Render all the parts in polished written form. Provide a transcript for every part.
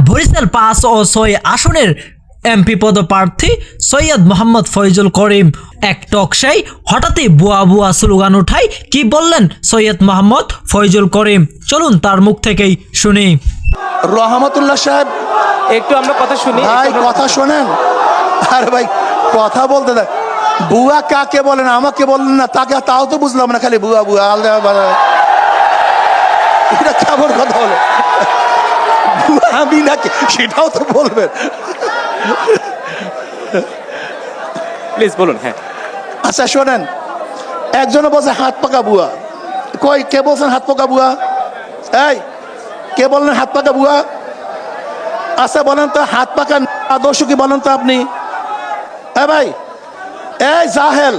বরিশাল ৫ ও ৬ আসনের এমপি পদপ্রার্থী সৈয়দ মোহাম্মদ ফয়জুল করিম এক টকশাই হঠাৎই বুয়া বুয়া স্লোগান উঠায়। কি বললেন সৈয়দ মোহাম্মদ ফয়জুল করিম, চলুন তার মুখ থেকেই শুনি। রহমতুল্লাহ সাহেব, একটু আমরা কথা শুনি। ভাই কথা শোনেন। আরে ভাই কথা বলতে দেয়। বুয়া কাকে বলেন, আমাকে বললেন না, তাকে তাও তো বুঝলাম না, খালি বুয়া বুয়া আলাদা। এটা কেমন কথা বলে? আমি নাকি সেটাও তো বলবেন। প্লিজ বলুন। হ্যাঁ আচ্ছা শোনেন, একজনে বলছে হাত পাকা বুয়া। কই কে বলছেন হাত পাকা বুয়া? এই কে বললেন হাত পাকা বুয়া? আচ্ছা বলেন তো হাত পাকা আদর্শ কি বলেন তো আপনি? ভাই এই জাহেল,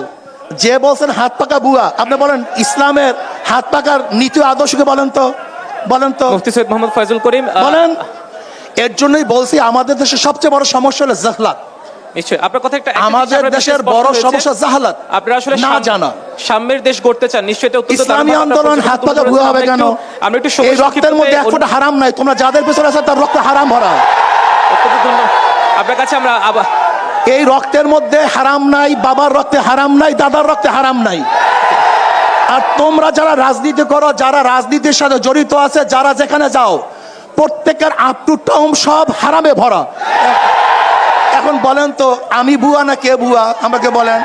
যে বলছেন হাত পাকা বুয়া, আপনি বলেন ইসলামের হাত পাকার নীতি আদর্শ কি বলেন তো? বলেন তো। মুফতি সৈয়দ মোহাম্মদ ফয়জুল করিম বলেন। এর জন্যই বলছি আমাদের দেশের সবচেয়ে বড় সমস্যা হলো জাহলাত। নিশ্চয়ই আপনার কথা একটা আমাদের দেশের বড় সমস্যা জাহালাত, আপনারা আসলে না জানা। সাম্যের দেশ গড়তে চান, নিশ্চয়ই এটা অত্যন্ত ইসলামী আন্দোলন হাত পাকা বুয়া হবে কেন? আমরা একটু এই রক্তের মধ্যে এক ফোঁটা হারাম নাই। তোমরা যাদের পিছনে আছে তার রক্ত হারাম ভরা। আপনার কাছে আমরা আবার এই রক্তের মধ্যে হারাম নাই, বাবার রক্তে হারাম নাই, দাদার রক্তে হারাম নাই। আর তোমরা যারা রাজনীতি করো, যারা রাজনীতির সাথে জড়িত আছে, যারা যেখানে যাও, প্রত্যেকের আপ টু টাউন সব হারামে ভরা। এখন বলেন তো আমি বুয়া না কে বুয়া? আমাকে বলেন।